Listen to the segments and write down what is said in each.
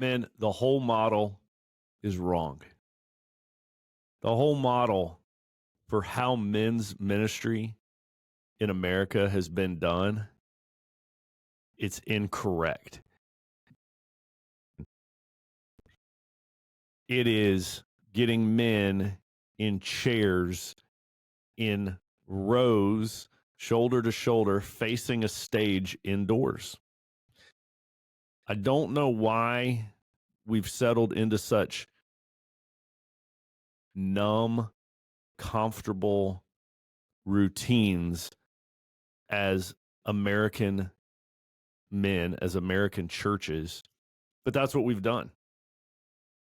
Man, the whole model is wrong. The whole model for how men's ministry in America has been done, it's incorrect. It is getting men in chairs in rows, shoulder to shoulder, facing a stage indoors. I don't know why we've settled into such numb, comfortable routines as American men, as American churches, but that's what we've done.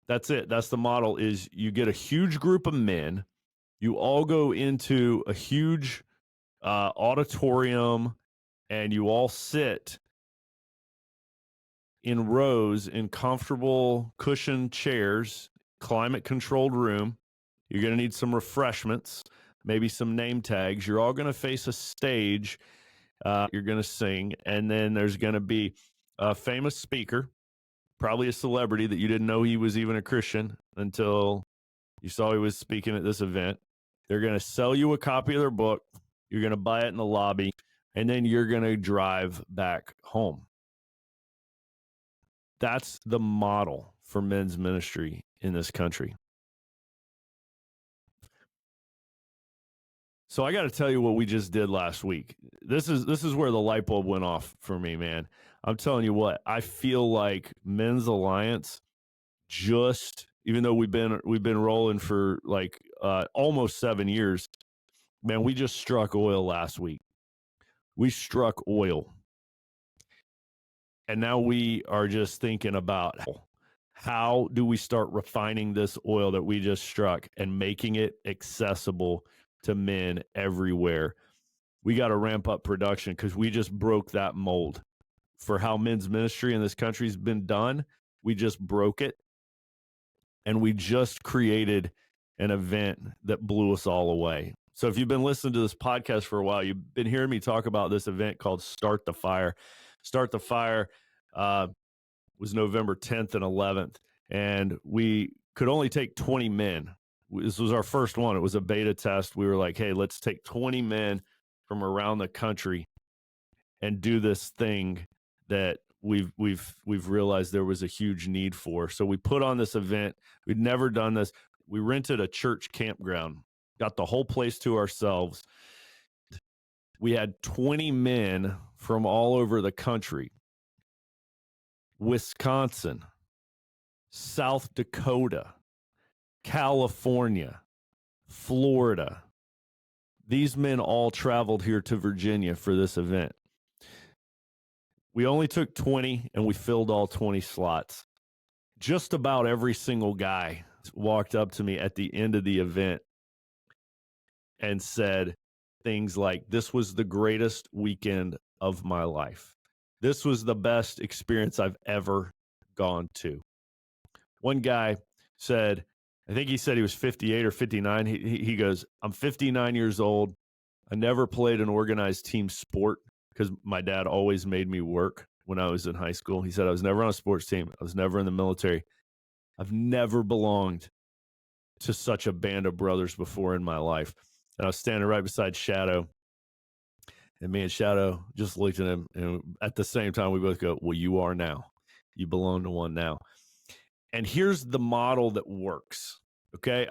That's it. That's the model is you get a huge group of men, you all go into a huge auditorium, and you all sit in rows in comfortable cushioned chairs, climate controlled room. You're going to need some refreshments, maybe some name tags. You're all going to face a stage. You're going to sing, and then there's going to be a famous speaker, probably a celebrity that you didn't know he was even a Christian until you saw he was speaking at this event. They're going to sell you a copy of their book. You're going to buy it in the lobby, and then you're going to drive back home. That's the model for men's ministry in this country. So I got to tell you what we just did last week. This is where the light bulb went off for me, man. I'm telling you what, I feel like Men's Alliance just, even though we've been rolling for like almost 7 years, man, we just struck oil last week. We struck oil. And now we are just thinking about how do we start refining this oil that we just struck and making it accessible to men everywhere. We got to ramp up production because we just broke that mold for how men's ministry in this country has been done. We just broke it, and we just created an event that blew us all away. So if you've been listening to this podcast for a while, you've been hearing me talk about this event called Start the Fire. Start the Fire was November 10th and 11th, and we could only take 20 men. This was our first one. It was a beta test. We were like, hey, let's take 20 men from around the country and do this thing that we've realized there was a huge need for. So we put on this event. We'd never done this. We rented a church campground, got the whole place to ourselves. We had 20 men from all over the country. Wisconsin, South Dakota, California, Florida. These men all traveled here to Virginia for this event. We only took 20, and we filled all 20 slots. Just about every single guy walked up to me at the end of the event and said things like, this was the greatest weekend of my life. This was the best experience I've ever gone to. One guy said, I think he said he was 58 or 59. He goes, I'm 59 years old. I never played an organized team sport because my dad always made me work when I was in high school. He said, I was never on a sports team. I was never in the military. I've never belonged to such a band of brothers before in my life. And I was standing right beside Shadow. And me and Shadow just looked at him. And at the same time, we both go, well, you are now. You belong to one now. And here's the model that works. Okay.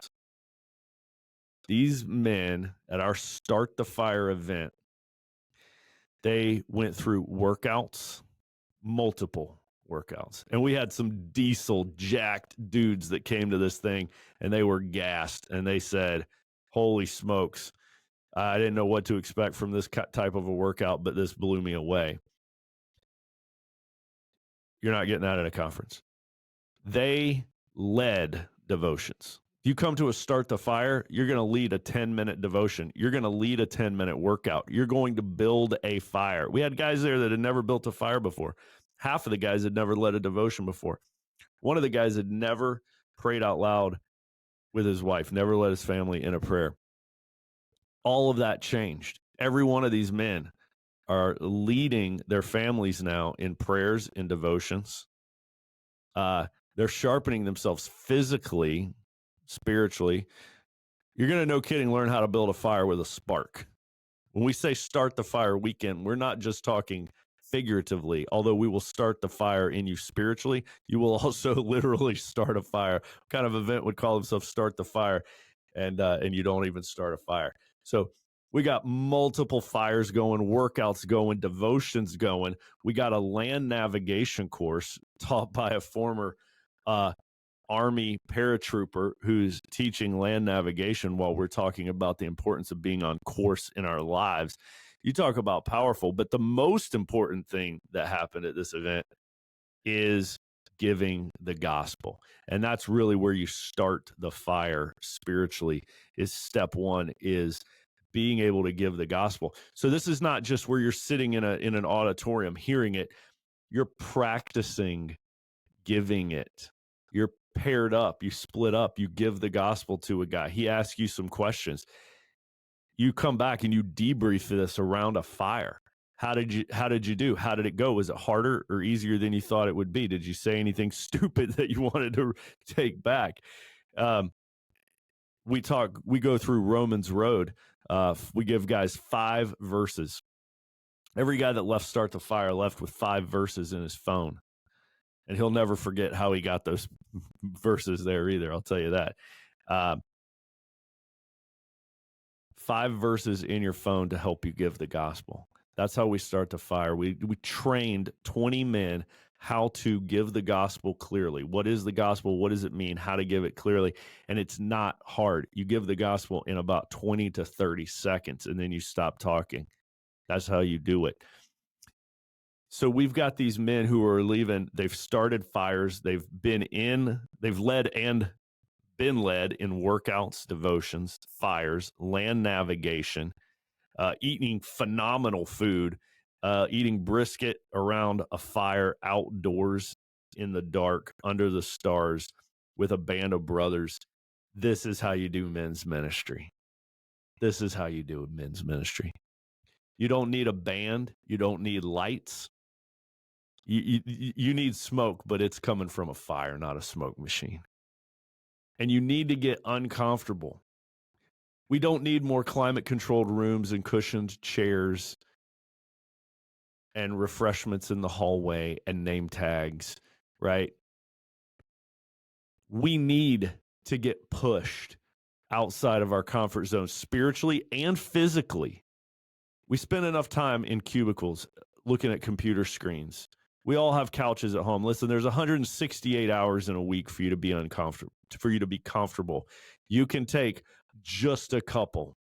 These men at our Start the Fire event, they went through workouts, multiple workouts. And we had some diesel jacked dudes that came to this thing, and they were gassed. And they said, holy smokes, I didn't know what to expect from this type of a workout, but this blew me away. You're not getting that at a conference. They led devotions. If you come to a Start the Fire, you're going to lead a 10-minute devotion. You're going to lead a 10-minute workout. You're going to build a fire. We had guys there that had never built a fire before. Half of the guys had never led a devotion before. One of the guys had never prayed out loud with his wife, never led his family in a prayer. All of that changed. Every one of these men are leading their families now in prayers and devotions. They're sharpening themselves physically, spiritually. You're going to, no kidding, learn how to build a fire with a spark. When we say start the fire weekend, we're not just talking figuratively, although we will start the fire in you spiritually. You will also literally start a fire. What kind of event would call themselves start the fire, and you don't even start a fire? So we got multiple fires going, workouts going, devotions going. We got a land navigation course taught by a former Army paratrooper who's teaching land navigation while we're talking about the importance of being on course in our lives. You talk about powerful, but the most important thing that happened at this event is giving the gospel. And that's really where you start the fire spiritually. Is step one is being able to give the gospel. So this is not just where you're sitting in an auditorium hearing it. You're practicing giving it. You're paired up, you split up, you give the gospel to a guy. He asks you some questions. You come back and you debrief this around a fire. How did you do? How did it go? Was it harder or easier than you thought it would be? Did you say anything stupid that you wanted to take back? We go through Romans Road. We give guys 5 verses. Every guy that left Start the Fire left with 5 verses in his phone. And he'll never forget how he got those verses there either. I'll tell you that. 5 verses in your phone to help you give the gospel. That's how we start the fire. We trained 20 men how to give the gospel clearly. What is the gospel? What does it mean? How to give it clearly? And it's not hard. You give the gospel in about 20 to 30 seconds, and then you stop talking. That's how you do it. So we've got these men who are leaving. They've started fires. They've led and been led in workouts, devotions, fires, land navigation, eating phenomenal food, eating brisket around a fire outdoors in the dark under the stars with a band of brothers. This is how you do men's ministry. This is how you do men's ministry. You don't need a band. You don't need lights. You need smoke, but it's coming from a fire, not a smoke machine. And you need to get uncomfortable. We don't need more climate-controlled rooms and cushioned chairs and refreshments in the hallway and name tags, right? We need to get pushed outside of our comfort zone spiritually and physically. We spend enough time in cubicles looking at computer screens. We all have couches at home. Listen, there's 168 hours in a week for you to be uncomfortable, for you to be comfortable. You can take just a couple,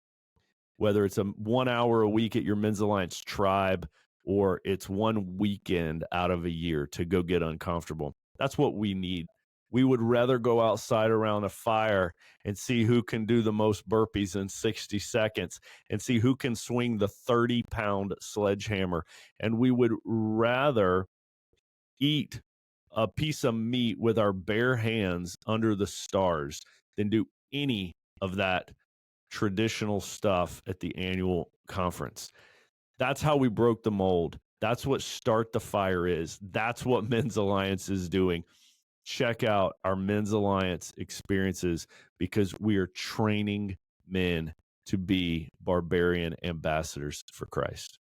whether it's 1 hour a week at your Men's Alliance tribe or it's one weekend out of a year to go get uncomfortable. That's what we need. We would rather go outside around a fire and see who can do the most burpees in 60 seconds and see who can swing the 30-pound sledgehammer. And we would rather eat a piece of meat with our bare hands under the stars than do any of that traditional stuff at the annual conference. That's how we broke the mold. That's what Start the Fire is. That's what Men's Alliance is doing. Check out our Men's Alliance experiences because we are training men to be barbarian ambassadors for Christ.